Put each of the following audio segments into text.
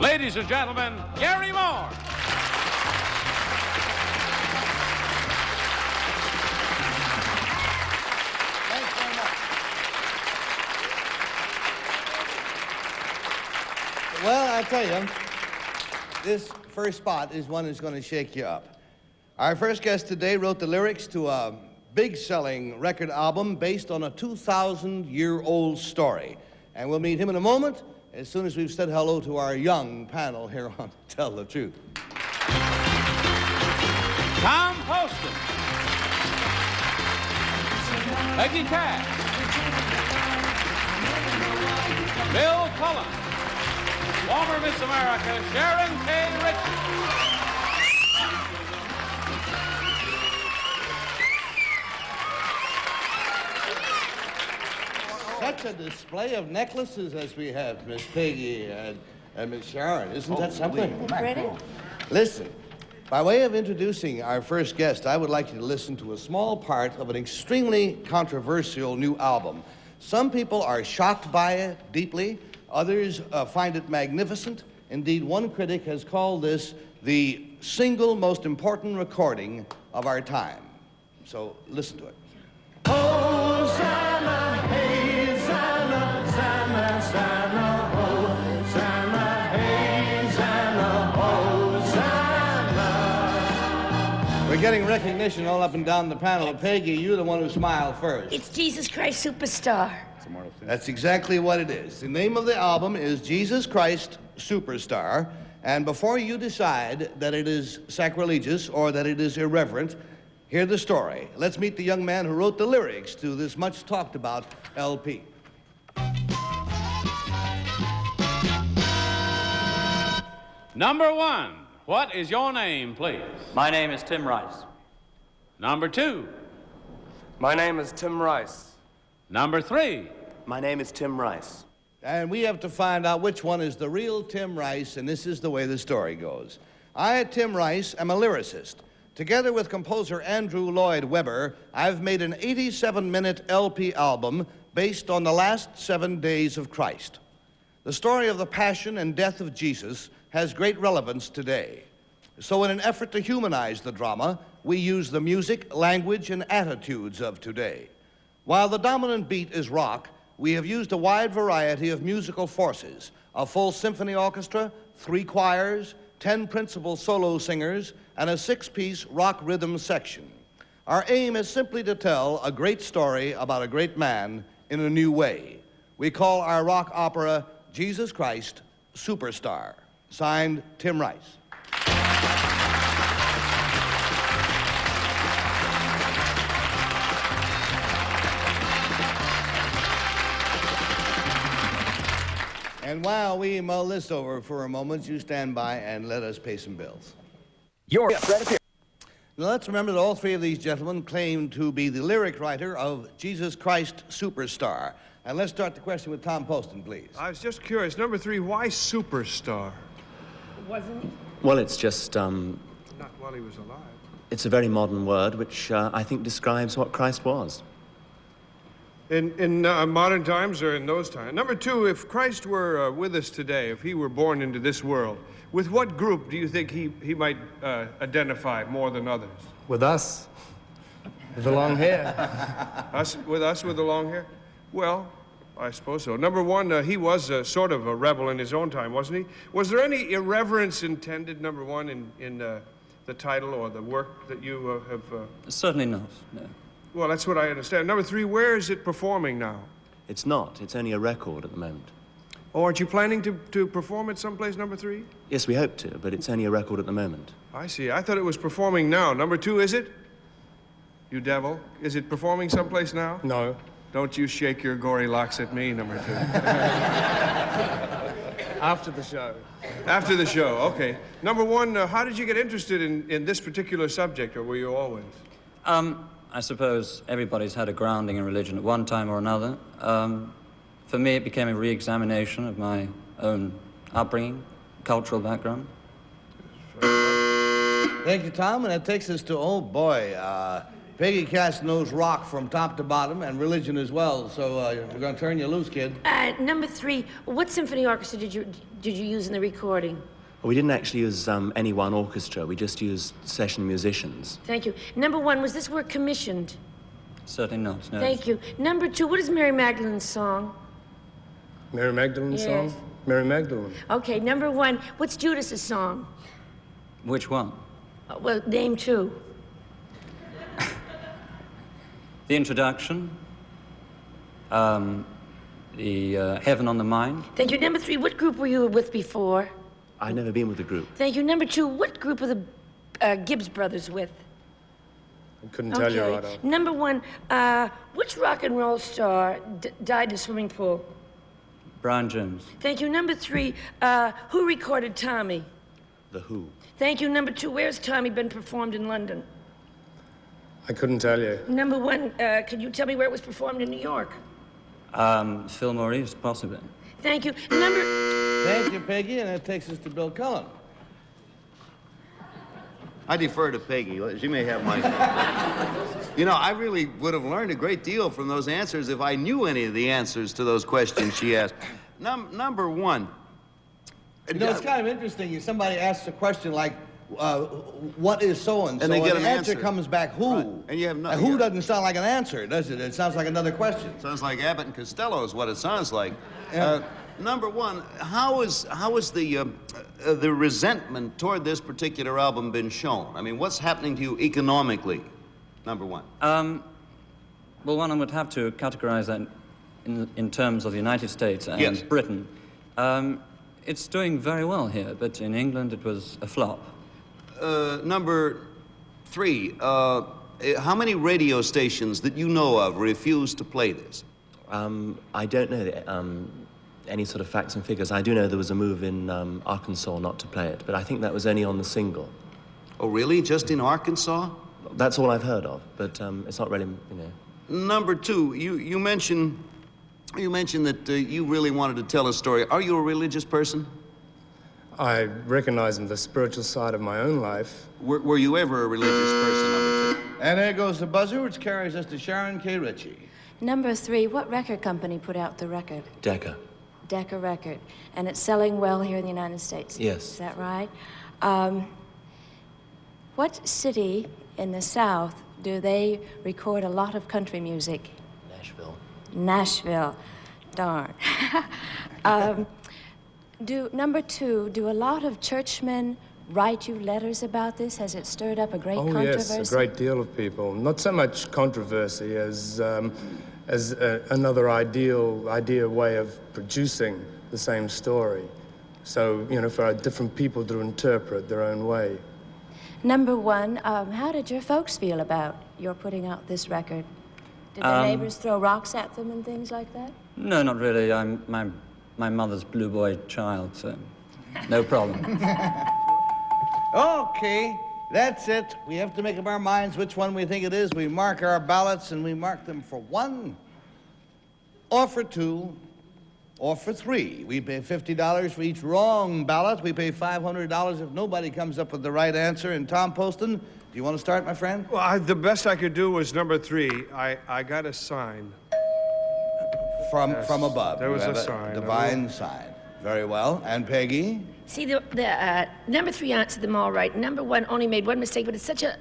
Ladies and gentlemen, Gary Moore. Thanks very much. Well, I tell you, this first spot is one that's going to shake you up. Our first guest today wrote the lyrics to a big-selling record album based on a 2,000-year-old story. And we'll meet him in a moment, as soon as we've said hello to our young panel here on Tell the Truth. Tom Poston. Peggy Cash. Bill Cullen. Former Miss America, Sharon K. Richards. Such a display of necklaces as we have, Miss Peggy and Miss Sharon. Isn't that something? Pretty. Listen, by way of introducing our first guest, I would like you to listen to a small part of an extremely controversial new album. Some people are shocked by it deeply. Others find it magnificent. Indeed, one critic has called this the single most important recording of our time. So listen to it. Hosanna, hey, Zanna, Zanna, Zanna, Hosanna, hey, Zanna, Hosanna. We're getting recognition all up and down the panel. Peggy, you're the one who smiled first. It's Jesus Christ Superstar. That's exactly what it is. The name of the album is Jesus Christ Superstar. And before you decide that it is sacrilegious or that it is irreverent, hear the story. Let's meet the young man who wrote the lyrics to this much talked about LP. Number one, what is your name, please? My name is Tim Rice. Number two. My name is Tim Rice. Number three. My name is Tim Rice. And we have to find out which one is the real Tim Rice, and this is the way the story goes. I, Tim Rice, am a lyricist. Together with composer Andrew Lloyd Webber, I've made an 87-minute LP album based on the last 7 days of Christ. The story of the passion and death of Jesus has great relevance today. So in an effort to humanize the drama, we use the music, language, and attitudes of today. While the dominant beat is rock, we have used a wide variety of musical forces, a full symphony orchestra, 3 choirs, 10 principal solo singers, and a 6-piece rock rhythm section. Our aim is simply to tell a great story about a great man in a new way. We call our rock opera Jesus Christ Superstar. Signed, Tim Rice. And while we mull this over for a moment, you stand by and let us pay some bills. You're right up here. Now let's remember that all 3 of these gentlemen claim to be the lyric writer of Jesus Christ Superstar. And let's start the question with Tom Poston, please. I was just curious. Number 3, why Superstar? Well, it's just, Not while he was alive. it's a very modern word which I think describes what Christ was. In modern times or in those times? Number 2, if Christ were with us today, if he were born into this world, with what group do you think he might identify more than others? With us. With the long hair. With the long hair? Well, I suppose so. Number 1, he was sort of a rebel in his own time, wasn't he? Was there any irreverence intended, number 1, in the title or the work that you have... Certainly not, no. Well, that's what I understand. Number 3, where is it performing now? It's not. It's only a record at the moment. Oh, aren't you planning to perform it someplace, number 3? Yes, we hope to, but it's only a record at the moment. I see. I thought it was performing now. Number 2, is it? You devil. Is it performing someplace now? No. Don't you shake your gory locks at me, number 2. After the show. After the show, okay. Number 1, how did you get interested in this particular subject, or were you always? I suppose everybody's had a grounding in religion at one time or another. For me, it became a re-examination of my own upbringing, cultural background. Thank you, Tom, and that takes us to, oh boy, Peggy Cass knows rock from top to bottom and religion as well, so we're going to turn you loose, kid. Number 3, what symphony orchestra did you use in the recording? We didn't actually use any one orchestra. We just used session musicians. Thank you. Number 1, was this work commissioned? Certainly not, no. Thank you. Number 2, what is Mary Magdalene's song? Mary Magdalene's Yes. song? Mary Magdalene. Okay, number 1, what's Judas's song? Which one? Well, name 2. The introduction. The Heaven on the Mind. Thank you. Number 3, what group were you with before? I'd never been with the group. Thank you. Number 2, what group were the Gibbs brothers with? I couldn't tell you right off. Number 1, which rock and roll star died in a swimming pool? Brian Jones. Thank you. Number 3, who recorded Tommy? The Who. Thank you. Number 2, where's Tommy been performed in London? I couldn't tell you. Number 1, could you tell me where it was performed in New York? Fillmore East, possibly. Thank you. Thank you, Peggy, and that takes us to Bill Cullen. I defer to Peggy. She may have my... You know, I really would have learned a great deal from those answers if I knew any of the answers to those questions she asked. Number 1. You know, it's kind of interesting. Somebody asks a question like, what is so-and-so? And they get the an answer answer. comes back, who? Right. And you have no... Who doesn't sound like an answer, does it? It sounds like another question. Sounds like Abbott and Costello is what it sounds like. Yeah. Number 1, how is the resentment toward this particular album been shown? I mean, what's happening to you economically? Number 1. Well, one would have to categorize that in terms of the United States and Yes. Britain. It's doing very well here, but in England it was a flop. Number 3, how many radio stations that you know of refuse to play this? I don't know any sort of facts and figures. I do know there was a move in Arkansas not to play it, but I think that was only on the single. Oh, really? Just in Arkansas? That's all I've heard of, but it's not really, you know. Number 2, you mentioned that you really wanted to tell a story. Are you a religious person? I recognize the spiritual side of my own life. Were you ever a religious person, number 2? And there goes the buzzer, which carries us to Sharon K. Ritchie. Number 3, what record company put out the record? Decca. Decca Record. And it's selling well here in the United States? Yes. Is that right? What city in the South do they record a lot of country music? Nashville. Nashville. Darn. Number 2, do a lot of churchmen write you letters about this? Has it stirred up a great controversy? Yes, a great deal of people. Not so much controversy as another idea way of producing the same story. So, you know, for different people to interpret their own way. Number 1, how did your folks feel about your putting out this record? Did the neighbors throw rocks at them and things like that? No, not really. I'm my mother's blue boy child, so no problem. Okay, that's it. We have to make up our minds which one we think it is. We mark our ballots, and we mark them for 1, or for 2, or for 3. We pay $50 for each wrong ballot. We pay $500 if nobody comes up with the right answer. And Tom Poston, do you want to start, my friend? Well, the best I could do was number 3. I got a sign. From Yes, above. there was You have a sign. Divine sign. Very well. And Peggy? See, the number 3 answered them all right. Number 1 only made one mistake, but it's such a...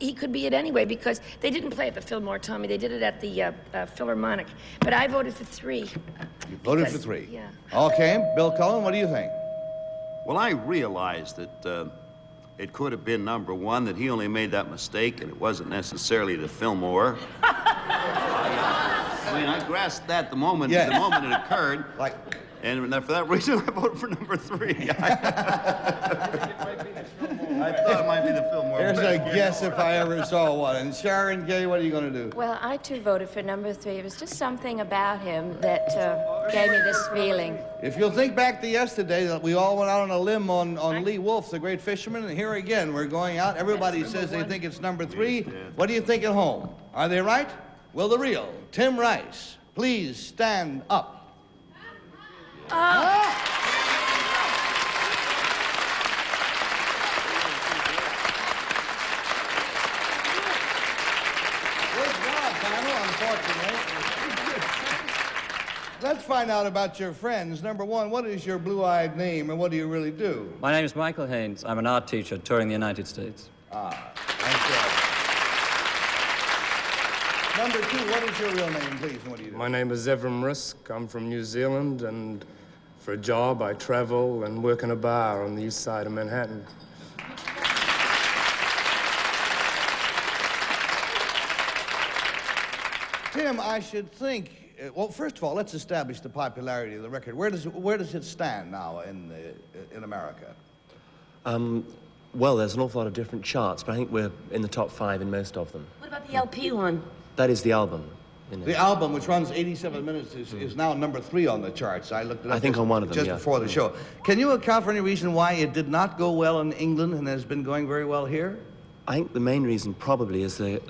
he could be it anyway because they didn't play at the Fillmore, Tommy. They did it at the Philharmonic. But I voted for 3. You voted for 3. Yeah. Okay, Bill Cullen, what do you think? Well, I realized that it could have been number 1, that he only made that mistake, and it wasn't necessarily the Fillmore. I mean, I grasped that the moment it occurred. And for that reason, I voted for number 3. I thought it might be the Fillmore. Here's a guess if I ever saw one. And Sharon Gay, what are you going to do? Well, I too voted for number 3. It was just something about him that gave me this feeling. If you'll think back to yesterday, that we all went out on a limb on Lee Wolf, the great fisherman, and here again, we're going out. Everybody says they think it's number 3. What do you think at home? Are they right? Will the real Tim Rice please stand up? Let's find out about your friends. Number one, what is your blue-eyed name and what do you really do? My name is Michael Haynes. I'm an art teacher touring the United States. Thank you. Number two, what is your real name, please, and what do you do? My name is Evram Risk. I'm from New Zealand, and for a job, I travel and work in a bar on the east side of Manhattan. Tim, I should think, well, first of all, let's establish the popularity of the record. Where does it stand now in America? Well, there's an awful lot of different charts, but I think we're in the top 5 in most of them. What about the LP one? That is the album. The album, which runs 87 minutes, is now number 3 on the charts. I looked it up. I think on one of them, just before the show. Can you account for any reason why it did not go well in England and has been going very well here? I think the main reason probably is the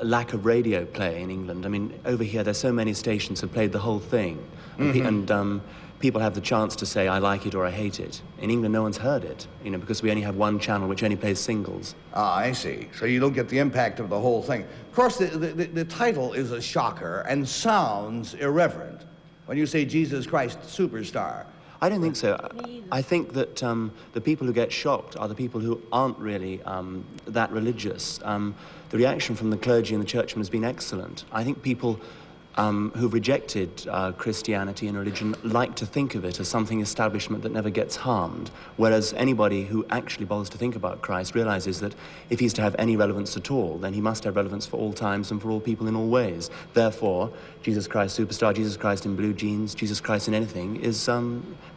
lack of radio play in England. I mean, over here, there's so many stations have played the whole thing. And people have the chance to say, I like it or I hate it. In England, no one's heard it, you know, because we only have one channel which only plays singles. Ah, I see. So you don't get the impact of the whole thing. Of course, the title is a shocker and sounds irreverent when you say Jesus Christ Superstar. I don't think so. I think that the people who get shocked are the people who aren't really that religious. The reaction from the clergy and the churchmen has been excellent. I think people who've rejected Christianity and religion like to think of it as something establishment that never gets harmed, whereas anybody who actually bothers to think about Christ realizes that if he's to have any relevance at all, then he must have relevance for all times and for all people in all ways. Therefore, Jesus Christ Superstar, Jesus Christ in blue jeans, Jesus Christ in anything is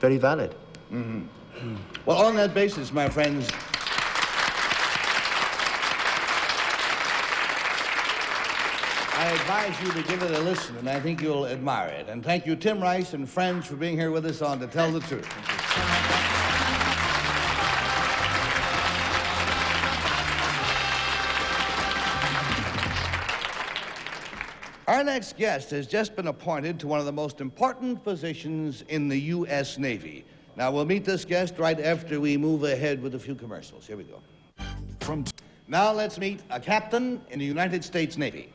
very valid. Well, on that basis, my friends, I advise you to give it a listen, and I think you'll admire it. And thank you, Tim Rice and friends, for being here with us on To Tell the Truth. Our next guest has just been appointed to one of the most important positions in the U.S. Navy. Now, we'll meet this guest right after we move ahead with a few commercials. Here we go. Now, let's meet a captain in the United States Navy.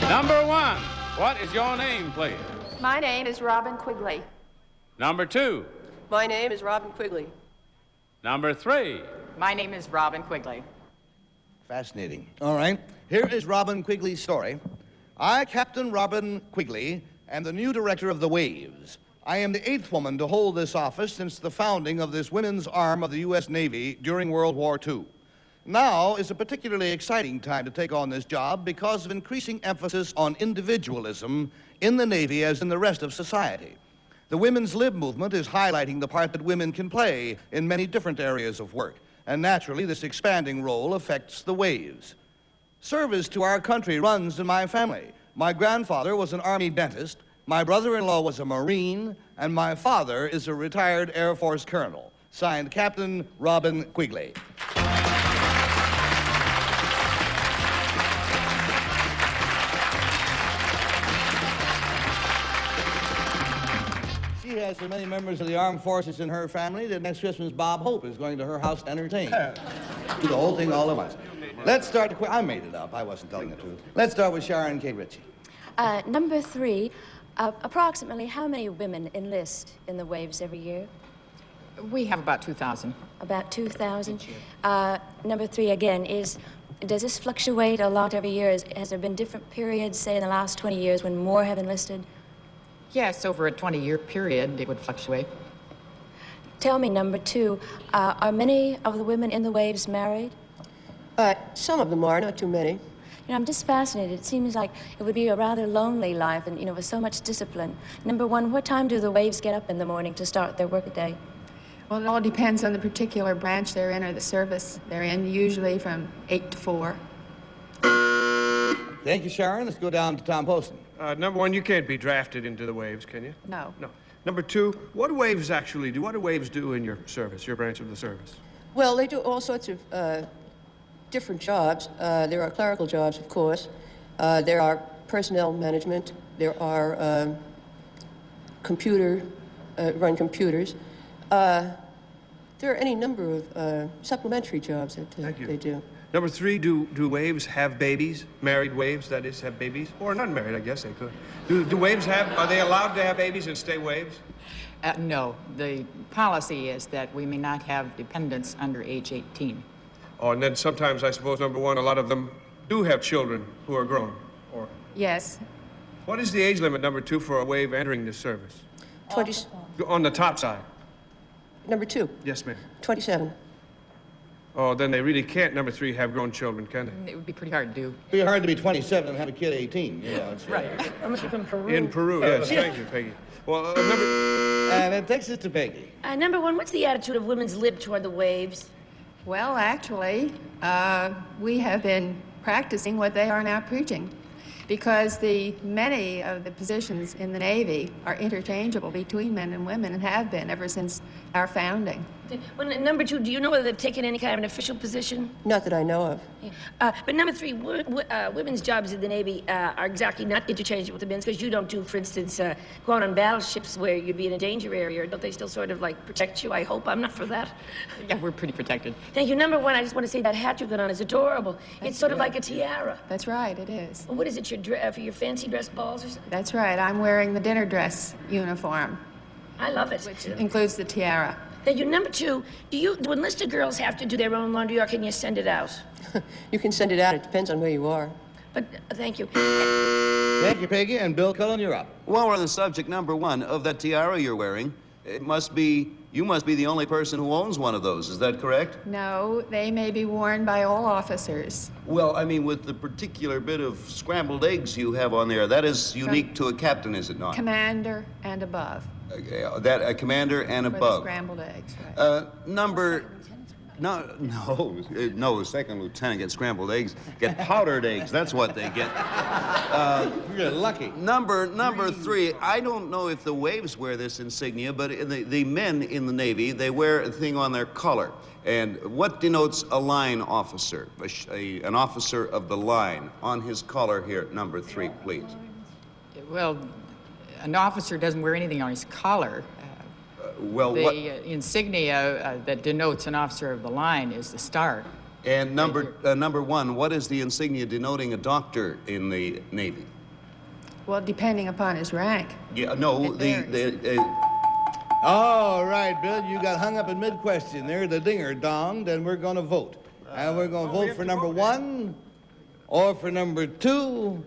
Number 1, what is your name, please? My name is Robin Quigley. Number 2. My name is Robin Quigley. Number 3. My name is Robin Quigley. Fascinating. All right. Here is Robin Quigley's story. I, Captain Robin Quigley, am the new director of the Waves. I am the 8th woman to hold this office since the founding of this women's arm of the U.S. Navy during World War II. Now is a particularly exciting time to take on this job because of increasing emphasis on individualism in the Navy as in the rest of society. The Women's Lib movement is highlighting the part that women can play in many different areas of work, and naturally this expanding role affects the Waves. Service to our country runs in my family. My grandfather was an Army dentist, my brother-in-law was a Marine, and my father is a retired Air Force colonel. Signed, Captain Robin Quigley. She has so many members of the armed forces in her family that next Christmas Bob Hope is going to her house to entertain. Do the whole thing all at once. Let's start. I made it up. I wasn't telling the truth. Let's start with Sharon K. Ritchie. Number 3, approximately how many women enlist in the Waves every year? We have about 2,000. About 2,000. Number 3 again does this fluctuate a lot every year? Has there been different periods, say in the last 20 years, when more have enlisted? Yes, over a 20-year period, it would fluctuate. Tell me, number 2, are many of the women in the Waves married? Some of them are, not too many. You know, I'm just fascinated. It seems like it would be a rather lonely life and, you know, with so much discipline. Number 1, what time do the Waves get up in the morning to start their workday? Well, it all depends on the particular branch they're in or the service they're in, usually from 8 to 4. Thank you, Sharon. Let's go down to Tom Poston. Number 1, you can't be drafted into the Waves, can you? No. No. Number 2, what do Waves actually do? What do Waves do in your service, your branch of the service? Well, they do all sorts of different jobs. There are clerical jobs, of course. There are personnel management. There are run computers. There are any number of supplementary jobs that they do. Number 3, do waves have babies? Married waves, that is, have babies? Or unmarried, I guess they could. Do waves are they allowed to have babies and stay waves? No, the policy is that we may not have dependents under age 18. Oh, and then sometimes, I suppose, number 1, a lot of them do have children who are grown, or... Yes. What is the age limit, number 2, for a wave entering the service? 20... On the top side. Number 2. Yes, ma'am. 27. Oh, then they really can't, number 3, have grown children, can they? It would be pretty hard to do. It'd be hard to be 27 and have a kid 18. You know, it's, Right. From Peru. In Peru, yes. Thank you, Peggy. Well, number... And it takes us to Peggy. Number 1, what's the attitude of women's lib toward the waves? Well, actually, we have been practicing what they are now preaching, because many of the positions in the Navy are interchangeable between men and women and have been ever since our founding. Well, number 2, do you know whether they've taken any kind of an official position? Not that I know of. But number 3, women's jobs in the Navy are exactly not interchangeable with the men's, because you don't do, for instance, go out on battleships where you'd be in a danger area. Don't they still sort of like protect you? I hope. I'm not for that. Yeah, we're pretty protected. Thank you. Number 1, I just want to say that hat you got on is adorable. It's sort of like a tiara. That's right, it is. Well, what is it, for your fancy dress balls or something? That's right. I'm wearing the dinner dress uniform, I love it. which includes the tiara. Thank you. Number 2, do enlisted girls have to do their own laundry, or can you send it out? You can send it out. It depends on where you are. But thank you. Thank you, Peggy. And Bill Cullen, you're up. While we're on the subject, number 1, of that tiara you're wearing, you must be the only person who owns one of those. Is that correct? No, they may be worn by all officers. Well, I mean, with the particular bit of scrambled eggs you have on there, that is unique to a captain, is it not? Commander and above. A commander and For the above. scrambled eggs, right. No, second lieutenant gets scrambled eggs, get powdered eggs. That's what they get. You're lucky. Number 3, I don't know if the waves wear this insignia, but the men in the Navy, they wear a thing on their collar. And what denotes a line officer, an officer of the line, on his collar here, number 3, please? Well, an officer doesn't wear anything on his collar. The insignia that denotes an officer of the line is the star. And number 1, what is the insignia denoting a doctor in the Navy? Well, depending upon his rank. Yeah, no, All right, Bill, you got hung up in mid-question there. The dinger donged, and we're going to vote. And we're going to vote for number 1, or for number 2,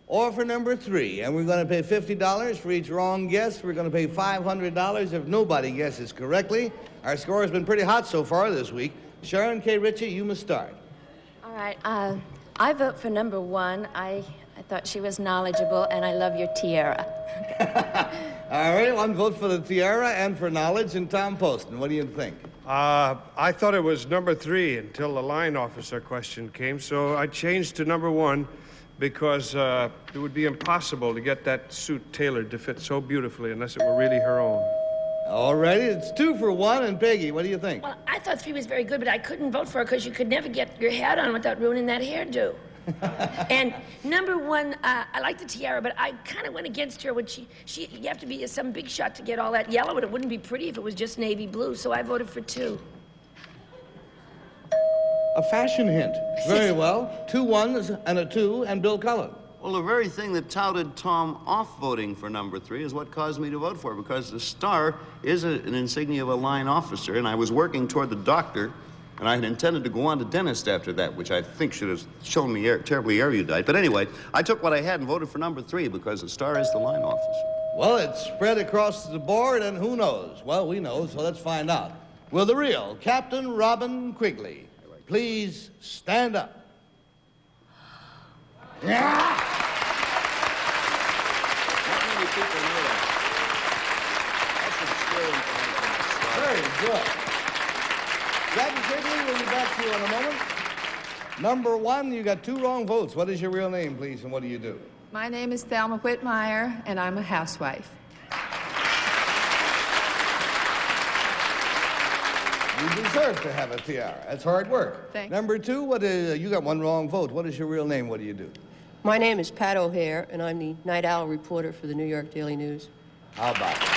or for number 3. And we're going to pay $50 for each wrong guess. We're going to pay $500 if nobody guesses correctly. Our score has been pretty hot so far this week. Sharon K. Ritchie, you must start. All right. I vote for number 1. I thought she was knowledgeable, and I love your tiara. All right, one vote for the tiara and for knowledge. And Tom Poston, what do you think? I thought it was number 3 until the line officer question came, so I changed to number 1 because it would be impossible to get that suit tailored to fit so beautifully unless it were really her own. All righty, it's 2 for 1. And Peggy, what do you think? Well, I thought 3 was very good, but I couldn't vote for her because you could never get your hat on without ruining that hairdo. And number 1, I like the tiara, but I kind of went against her when you have to be some big shot to get all that yellow, and it wouldn't be pretty if it was just navy blue, so I voted for 2. A fashion hint. Very well. 2 1s and a 2, and Bill Cullen. Well, the very thing that touted Tom off voting for number 3 is what caused me to vote for it, because the star is an insignia of a line officer, and I was working toward the doctor, and I had intended to go on to dentist after that, which I think should have shown me terribly erudite. But anyway, I took what I had and voted for number 3 because the star is the line officer. Well, it's spread across the board, and who knows? Well, we know, so let's find out. Will the real Captain Robin Quigley please stand up? Yeah! Very good. Captain Quigley, we'll be back to you in a moment. Number 1, you got 2 wrong votes. What is your real name, please, and what do you do? My name is Thelma Whitmire, and I'm a housewife. You deserve to have a tiara. That's hard work. Thanks. Number 2, you got 1 wrong vote. What is your real name? What do you do? My name is Pat O'Hare, and I'm the night owl reporter for the New York Daily News. How about it?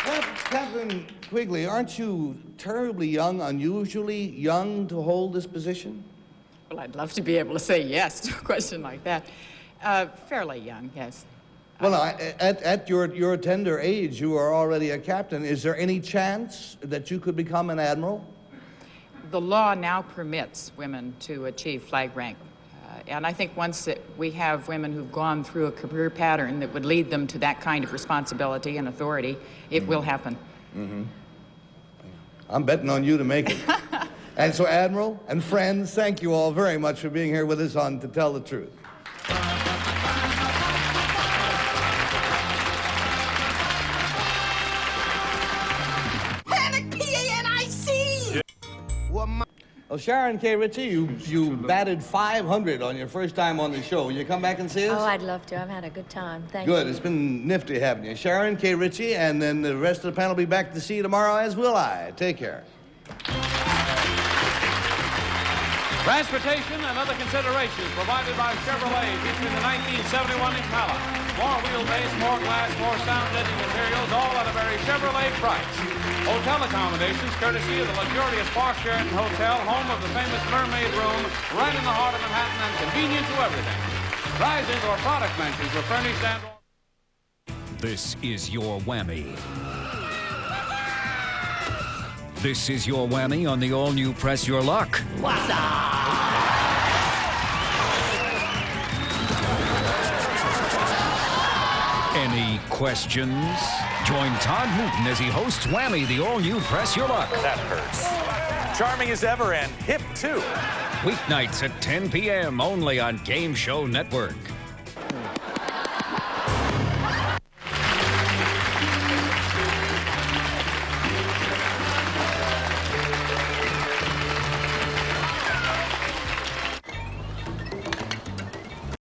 Well, Captain Quigley, aren't you terribly young, unusually young to hold this position? Well, I'd love to be able to say yes to a question like that. Fairly young, yes. Well, at your tender age, you are already a captain. Is there any chance that you could become an admiral? The law now permits women to achieve flag rank. And I think once we have women who've gone through a career pattern that would lead them to that kind of responsibility and authority, it will happen. Mm-hmm. I'm betting on you to make it. And so, Admiral and friends, thank you all very much for being here with us on To Tell the Truth. Panic, P-A-N-I-C! Well, Sharon K. Ritchie, you batted 500 on your first time on the show. Will you come back and see us? Oh, I'd love to. I've had a good time. Thank Good. you. It's been nifty having you. Sharon K. Ritchie, and then the rest of the panel will be back to see you tomorrow, as will I. Take care. Transportation and other considerations provided by Chevrolet, featuring the 1971 Impala. More wheelbase, more glass, more sound-deadening materials, all at a very Chevrolet price. Hotel accommodations, courtesy of the luxurious Park Sheraton Hotel, home of the famous Mermaid Room, right in the heart of Manhattan and convenient to everything. Prizes or product mentions are furnished and... This is your whammy. This is your whammy on the all-new Press Your Luck. What's up? Any questions? Join Todd Newton as he hosts Whammy, the all-new Press Your Luck. That hurts. Charming as ever and hip, too. Weeknights at 10 p.m. only on Game Show Network.